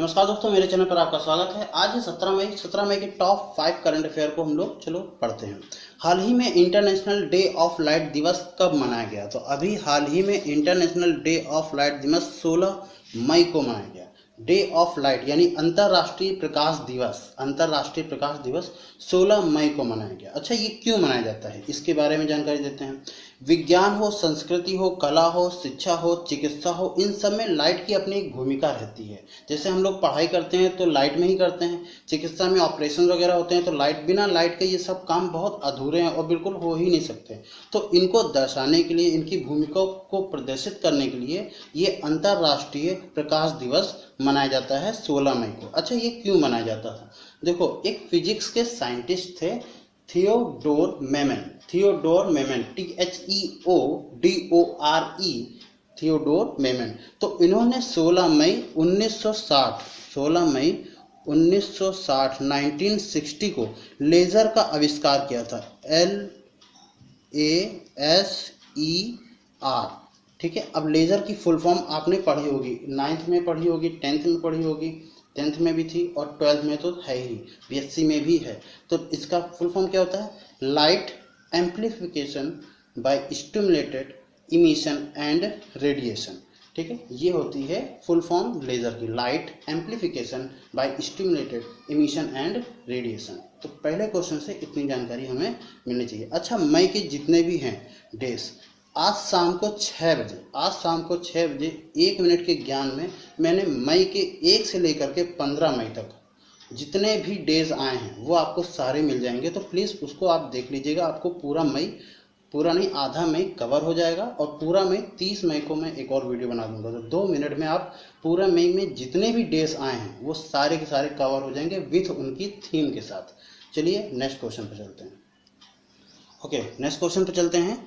नमस्कार दोस्तों, मेरे चैनल पर आपका स्वागत है। आज है 17 मई के टॉप 5 करंट अफेयर को हम लोग चलो पढ़ते हैं। हाल ही में इंटरनेशनल डे ऑफ लाइट दिवस कब मनाया गया? तो अभी हाल ही में इंटरनेशनल डे ऑफ लाइट दिवस 16 मई को मनाया गया। डे ऑफ लाइट यानी अंतरराष्ट्रीय प्रकाश दिवस 16 मई को मनाया गया। अच्छा, ये क्यों मनाया जाता है इसके बारे में जानकारी देते हैं। विज्ञान हो, संस्कृति हो, कला हो, शिक्षा हो, चिकित्सा हो, इन सब में लाइट की अपनी एक भूमिका रहती है। जैसे हम लोग पढ़ाई करते हैं तो लाइट में ही करते हैं, चिकित्सा में ऑपरेशन वगैरह होते हैं तो लाइट, बिना लाइट के ये सब काम बहुत अधूरे हैं और बिल्कुल हो ही नहीं सकते। तो इनको दर्शाने के लिए, इनकी भूमिका को प्रदर्शित करने के लिए ये अंतरराष्ट्रीय प्रकाश दिवस मनाया जाता है 16 मई को। अच्छा, ये क्यों मनाया जाता था? देखो, एक फिजिक्स के साइंटिस्ट थे Theodore Memon, THEODORE, Theodore Memon. तो इन्होंने 16 मई 1960 1960 को लेजर का आविष्कार किया था। LASER। ठीक है, अब लेजर की फुल फॉर्म आपने पढ़ी होगी, 9th में पढ़ी होगी, 10th में पढ़ी होगी, 10th में भी थी और 12th में तो है ही, BSc में भी है। तो इसका फुल फॉर्म क्या होता है? Light amplification by stimulated emission and radiation. ठीक है, ये होती है फुल फॉर्म लेजर की, light amplification by stimulated emission and radiation. तो पहले क्वेश्चन से इतनी जानकारी हमें मिलनी चाहिए। अच्छा, मई के जितने भी हैं डेज, आज शाम को 6 बजे 1 मिनट के ज्ञान में मैंने मई के 1 से लेकर के 15 मई तक जितने भी डेज आए हैं वो आपको सारे मिल जाएंगे। तो प्लीज़ उसको आप देख लीजिएगा, आपको पूरा मई, पूरा नहीं आधा मई कवर हो जाएगा। और पूरा मई 30 मई को मैं एक और वीडियो बना दूंगा, तो 2 मिनट में आप पूरा मई में जितने भी डेज आए हैं वो सारे के सारे कवर हो जाएंगे विथ उनकी थीम के साथ। चलिए नेक्स्ट क्वेश्चन पर चलते हैं। ओके, नेक्स्ट क्वेश्चन पर चलते हैं।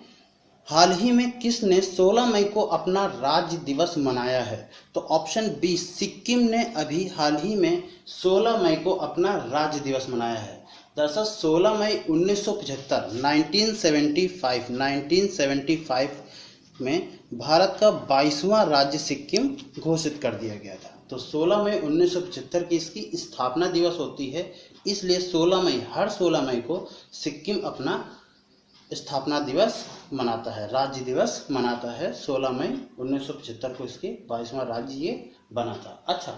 हाल ही में किसने 16 मई को अपना राज्य दिवस मनाया है? तो ऑप्शन बी, सिक्किम ने अभी हाल ही में 16 मई को अपना राज्य दिवस मनाया है। दरअसल 16 मई 1975 में भारत का 22वां राज्य सिक्किम घोषित कर दिया गया था। तो 16 मई 1975 की इसकी स्थापना दिवस होती है, इसलिए हर 16 मई को सिक्किम अपना स्थापना दिवस मनाता है, राज्य दिवस मनाता है। 16 मई 1975 को इसके 22वां राज्य ये बना था। अच्छा,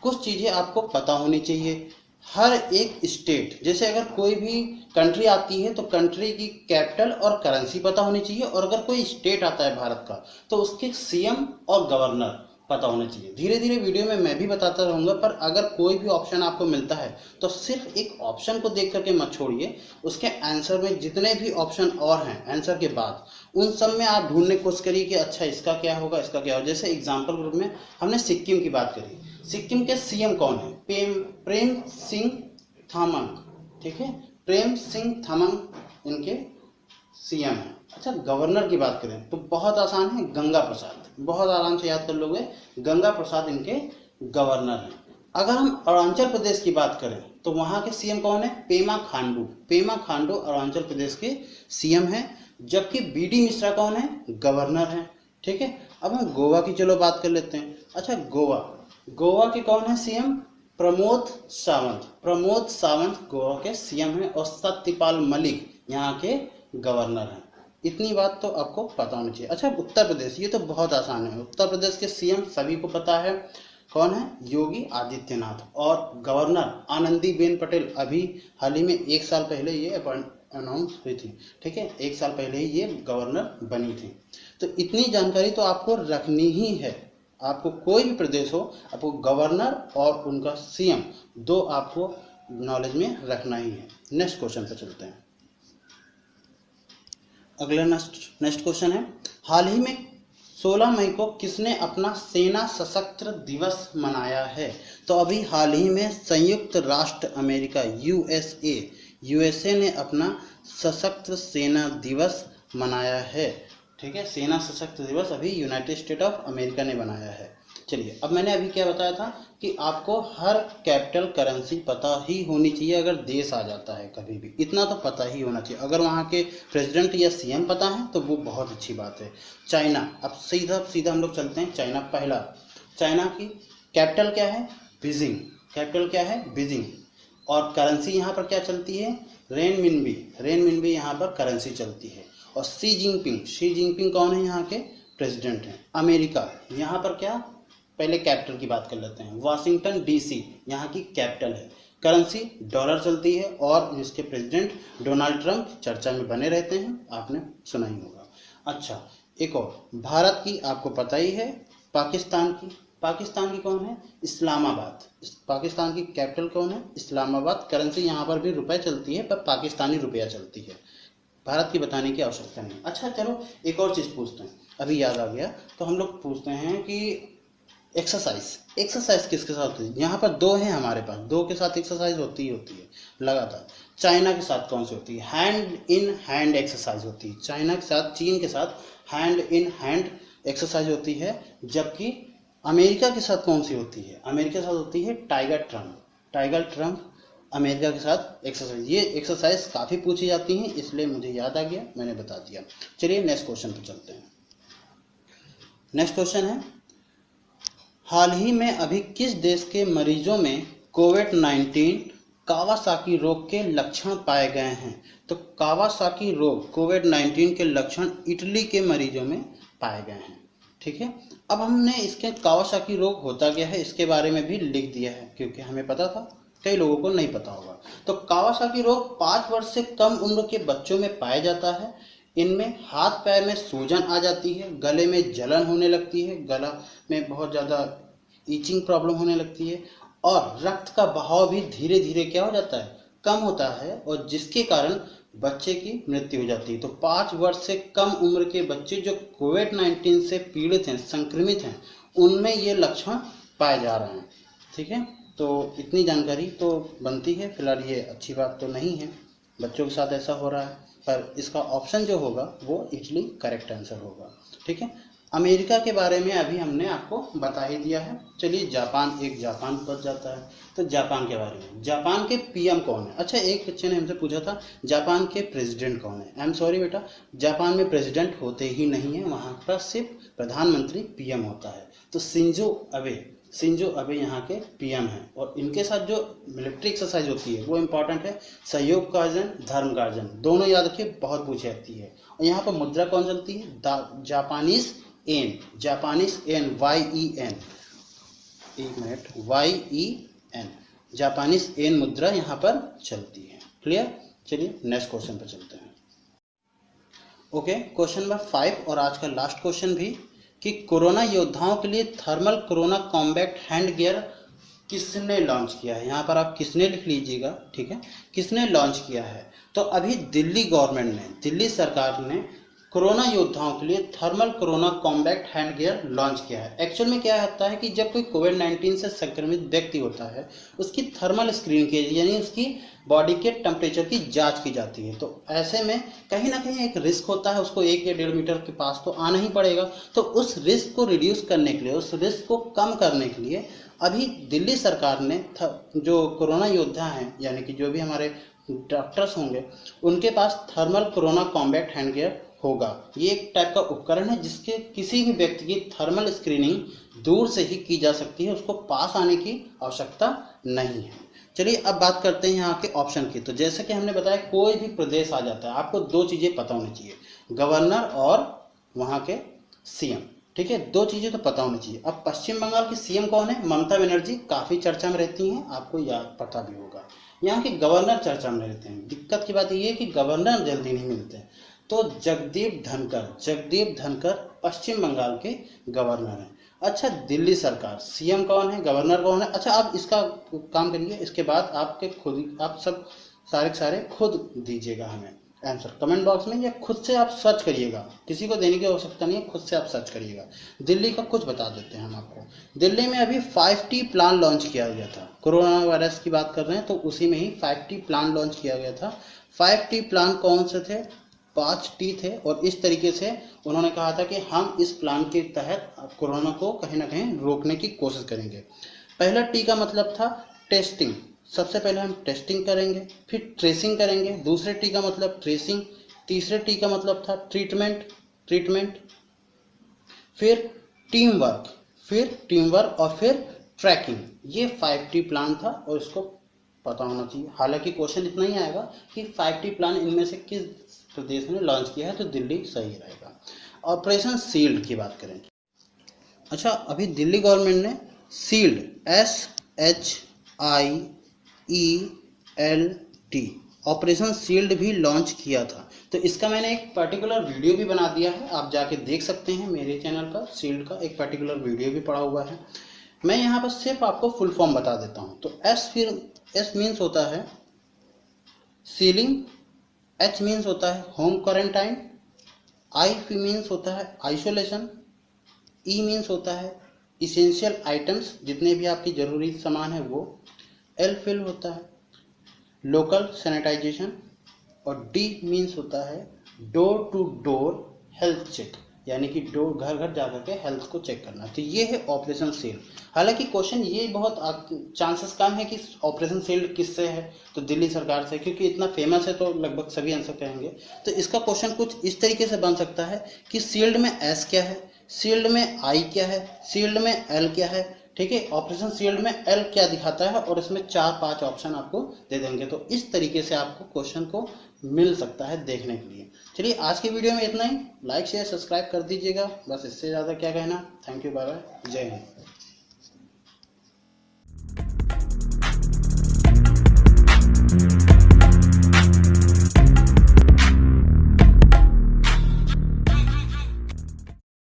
कुछ चीजें आपको पता होनी चाहिए। हर एक स्टेट, जैसे अगर कोई भी कंट्री आती है तो कंट्री की कैपिटल और करेंसी पता होनी चाहिए, और अगर कोई स्टेट आता है भारत का तो उसके सीएम और गवर्नर पता होना चाहिए। धीरे धीरे वीडियो में मैं भी बताता रहूंगा, पर अगर कोई भी ऑप्शन आपको मिलता है तो सिर्फ एक ऑप्शन को देख करके मत छोड़िए, उसके आंसर में जितने भी ऑप्शन और हैं आंसर के बाद, उन सब में आप ढूंढने की कोशिश करिए कि अच्छा इसका क्या होगा, इसका क्या होगा। जैसे एग्जाम्पल ग्रुप में हमने सिक्किम की बात करी, सिक्किम के सीएम कौन है? प्रेम सिंह तामांग। ठीक है, प्रेम सिंह तामांग इनके सीएम है। अच्छा, गवर्नर की बात करें तो बहुत आसान है, गंगा प्रसाद, बहुत आराम से याद कर लोगे, गंगा प्रसाद इनके गवर्नर हैं। अगर हम अरुणाचल प्रदेश की बात करें तो वहां के सीएम कौन है? पेमा खांडू अरुणाचल प्रदेश के सीएम हैं, जबकि बीडी मिश्रा कौन है? गवर्नर हैं। ठीक है, अब हम गोवा की चलो बात कर लेते हैं। अच्छा, गोवा के कौन है सीएम? प्रमोद सावंत गोवा के सीएम हैं, और सत्यपाल मलिक यहाँ के गवर्नर हैं। इतनी बात तो आपको पता होनी चाहिए। अच्छा, उत्तर प्रदेश, ये तो बहुत आसान है। उत्तर प्रदेश के सीएम सभी को पता है, कौन है? योगी आदित्यनाथ। और गवर्नर आनंदीबेन पटेल, अभी हाल ही में 1 साल पहले ये अनाउंस हुई थी। ठीक है, 1 साल पहले ही ये गवर्नर बनी थी। तो इतनी जानकारी तो आपको रखनी ही है। आपको कोई भी प्रदेश हो, आपको गवर्नर और उनका सीएम 2 आपको नॉलेज में रखना ही है। नेक्स्ट क्वेश्चन पर चलते हैं। अगला नेक्स्ट क्वेश्चन है, हाल ही में 16 मई को किसने अपना सेना सशस्त्र दिवस मनाया है? तो अभी हाल ही में संयुक्त राष्ट्र अमेरिका यूएसए ने अपना सशस्त्र सेना दिवस मनाया है। ठीक है, सेना सशस्त्र दिवस अभी यूनाइटेड स्टेट ऑफ अमेरिका ने बनाया है। चलिए, अब मैंने अभी क्या बताया था कि आपको हर कैपिटल करेंसी पता ही होनी चाहिए अगर देश आ जाता है कभी भी, इतना तो पता ही होना चाहिए। अगर वहाँ के प्रेसिडेंट या सीएम पता है तो वो बहुत अच्छी बात है। चाइना, अब सीधा हम लोग चलते हैं चाइना। पहला, चाइना की कैपिटल क्या है? बीजिंग, कैपिटल क्या है? बीजिंग। और करेंसी यहाँ पर क्या चलती है? रेनमिनबी, रेनमिनबी यहाँ पर करेंसी चलती है। और शी जिनपिंग, शी जिनपिंग कौन है? यहाँ के प्रेसिडेंट हैं। अमेरिका, यहाँ पर क्या, पहले कैपिटल की बात कर लेते हैं, वाशिंगटन डीसी यहाँ की कैपिटल है। करेंसी डॉलर चलती है और इसके प्रेसिडेंट डोनाल्ड ट्रंप चर्चा में बने रहते हैं, आपने सुना ही होगा। अच्छा, एक और, भारत की आपको पता ही है, पाकिस्तान की, पाकिस्तान की कौन है? इस्लामाबाद, पाकिस्तान की कैपिटल कौन है? इस्लामाबाद। करेंसी यहाँ पर भी रुपए चलती है पर पाकिस्तानी रुपया चलती है, भारत की बताने की आवश्यकता नहीं। अच्छा चलो एक और चीज पूछते हैं, अभी याद आ गया, तो हम लोग पूछते हैं कि एक्सरसाइज, एक्सरसाइज किसके साथ होती है? यहाँ पर दो है हमारे पास, दो के साथ एक्सरसाइज होती ही होती है लगातार। चाइना के साथ कौन सी होती है? हैंड इन हैंड एक्सरसाइज होती है। चाइना के साथ, चीन के साथ हैंड इन हैंड एक्सरसाइज होती है। जबकि अमेरिका के साथ कौन सी होती है? अमेरिका के साथ होती है tiger Trump, tiger Trump America के साथ एक्सरसाइज। ये एक्सरसाइज काफी पूछी जाती हैं, इसलिए मुझे याद आ गया, मैंने बता दिया। चलिए नेक्स्ट क्वेश्चन पर चलते हैं। नेक्स्ट क्वेश्चन है, हाल ही में अभी किस देश के मरीजों में कोविड-19 कावासाकी रोग के लक्षण पाए गए हैं? तो कावासाकी रोग, कोविड-19 के लक्षण इटली के मरीजों में पाए गए हैं। ठीक है, अब हमने इसके कावासाकी रोग होता क्या है इसके बारे में भी लिख दिया है, क्योंकि हमें पता था, कई लोगों को नहीं पता होगा। तो कावासाकी रोग 5 वर्ष से कम उम्र के बच्चों में पाया जाता है। इनमें हाथ पैर में सूजन आ जाती है, गले में जलन होने लगती है, गला में बहुत ज़्यादा ईचिंग प्रॉब्लम होने लगती है, और रक्त का बहाव भी धीरे धीरे क्या हो जाता है? कम होता है, और जिसके कारण बच्चे की मृत्यु हो जाती है। तो 5 वर्ष से कम उम्र के बच्चे जो कोविड-19 से पीड़ित हैं, संक्रमित हैं, उनमें ये लक्षण पाए जा रहे हैं। ठीक है, तो इतनी जानकारी तो बनती है। फिलहाल ये अच्छी बात तो नहीं है, बच्चों के साथ ऐसा हो रहा है, पर इसका ऑप्शन जो होगा वो इटली करेक्ट आंसर होगा। ठीक है, अमेरिका के बारे में अभी हमने आपको बता ही दिया है। चलिए जापान, एक जापान बच जाता है, तो जापान के बारे में, जापान के पीएम कौन है? अच्छा, एक बच्चे ने हमसे पूछा था जापान के प्रेसिडेंट कौन है। आई एम सॉरी बेटा, जापान में प्रेसिडेंट होते ही नहीं है, वहां पर सिर्फ प्रधानमंत्री पीएम होता है। तो शिंजो अबे, शिंजो अबे यहाँ के पीएम हैं, और इनके साथ जो मिलिट्री एक्सरसाइज होती है वो इम्पोर्टेंट है, सहयोग गार्जन, धर्म गार्जन, दोनों याद रखिए, बहुत पूछी जाती है। और यहाँ पर मुद्रा कौन चलती है? Japanese yen, Japanese yen, YEN, एक मिनट, YEN, जापानीज एन मुद्रा यहाँ पर चलती है। क्लियर? चलिए नेक्स्ट क्वेश्चन पर चलते हैं। ओके, क्वेश्चन नंबर 5 और आज का लास्ट क्वेश्चन भी, कि कोरोना योद्धाओं के लिए thermal corona combat hand gear किसने लॉन्च किया है? यहाँ पर आप किसने लिख लीजिएगा, ठीक है, किसने लॉन्च किया है? तो अभी दिल्ली गवर्नमेंट ने, दिल्ली सरकार ने कोरोना योद्धाओं के लिए thermal corona combat hand gear launch किया है। एक्चुअल में क्या होता है कि जब कोई कोविड-19 से संक्रमित व्यक्ति होता है, उसकी थर्मल स्क्रीन की, यानी उसकी बॉडी के टेम्परेचर की जांच की जाती है। तो ऐसे में कहीं ना कहीं एक रिस्क होता है, उसको 1 या 1.5 मीटर के पास तो आना ही पड़ेगा। तो उस रिस्क को रिड्यूस करने के लिए, उस रिस्क को कम करने के लिए अभी दिल्ली सरकार ने जो कोरोना योद्धा हैं, यानी कि जो भी हमारे डॉक्टर्स होंगे, उनके पास thermal corona combat hand gear होगा। ये एक टाइप का उपकरण है जिसके किसी भी व्यक्ति की थर्मल स्क्रीनिंग दूर से ही की जा सकती है, उसको पास आने की आवश्यकता नहीं है। चलिए अब बात करते हैं यहाँ के ऑप्शन की। तो जैसे कि हमने बताया, कोई भी प्रदेश आ जाता है, आपको 2 चीजें पता होनी चाहिए, गवर्नर और वहाँ के सीएम। ठीक है, 2 चीजें तो पता होनी चाहिए। अब पश्चिम बंगाल की सीएम कौन है? ममता बनर्जी, काफी चर्चा में रहती हैं, आपको याद पता भी होगा। यहाँ के गवर्नर चर्चा में रहते हैं। दिक्कत की बात यह है कि गवर्नर जल्दी नहीं मिलते, तो जगदीप धनखड़, जगदीप धनखड़ पश्चिम बंगाल के गवर्नर हैं। अच्छा, दिल्ली सरकार, सीएम कौन है, गवर्नर कौन है? अच्छा, आप इसका काम करिए, इसके बाद आपके खुद, आप सब सारे के सारे खुद दीजिएगा हमें आंसर कमेंट बॉक्स में, या खुद से आप सर्च करिएगा, किसी को देने की आवश्यकता नहीं है, खुद से आप सर्च करिएगा। दिल्ली का कुछ बता देते हैं हम आपको। दिल्ली में अभी 5T प्लान लॉन्च किया गया था, कोरोना वायरस की बात कर रहे हैं तो उसी में ही 5T प्लान लॉन्च किया गया था। 5T प्लान कौन से थे? 5T थे, और इस तरीके से उन्होंने कहा था कि हम इस प्लान के तहत कोरोना को कहीं ना कहीं रोकने की कोशिश करेंगे। पहला टी का मतलब था टेस्टिंग, सबसे पहले हम टेस्टिंग करेंगे, फिर ट्रेसिंग करेंगे। दूसरे टी का मतलब ट्रेसिंग। तीसरे टी का मतलब था ट्रीटमेंट, फिर टीम वर्क, और फिर ट्रैकिंग, ये 5T प्लान था और इसको पता होना चाहिए। हालांकि क्वेश्चन इतना ही आएगा कि 5T प्लान इनमें से किस प्रदेश ने लॉन्च किया है, तो दिल्ली सही रहेगा। ऑपरेशन शील्ड की बात करें, अच्छा अभी दिल्ली गवर्नमेंट ने शील्ड SHIELD ऑपरेशन शील्ड भी लॉन्च किया था। तो इसका मैंने एक पर्टिकुलर वीडियो भी बना दिया है, आप जाके देख सकते हैं मेरे चैनल का। शील्ड का एक पर्टिकुलर वीडियो भी पड़ा हुआ है। मैं यहाँ पर सिर्फ आपको फुल फॉर्म बता देता हूँ। तो एस मीन्स होता है सीलिंग, H मीन्स होता है होम क्वारंटाइन, I मीन्स होता है आइसोलेशन, E मीन्स होता है इसेंशियल आइटम्स, जितने भी आपकी जरूरी सामान है वो, L फिल होता है लोकल सैनिटाइजेशन, और D मीन्स होता है door to door health check, यानी कि डोर घर घर जाकर के हेल्थ को चेक करना। तो ये है ऑपरेशन शील्ड। हालांकि क्वेश्चन ये बहुत चांसेस कम है कि ऑपरेशन शील्ड किससे है, तो दिल्ली सरकार से, क्योंकि इतना फेमस है तो लगभग सभी आंसर कहेंगे। तो इसका क्वेश्चन कुछ इस तरीके से बन सकता है कि शील्ड में S क्या है, शील्ड में I क्या है, शील्ड में L क्या है। ठीक है, ऑपरेशन शील्ड में L क्या दिखाता है, और इसमें 4-5 ऑप्शन आपको दे देंगे। तो इस तरीके से आपको क्वेश्चन को मिल सकता है देखने के लिए। चलिए आज की वीडियो में इतना ही। लाइक शेयर सब्सक्राइब कर दीजिएगा, बस इससे ज़्यादा क्या कहना। थैंक यू, बाय बाय, जय हिंद।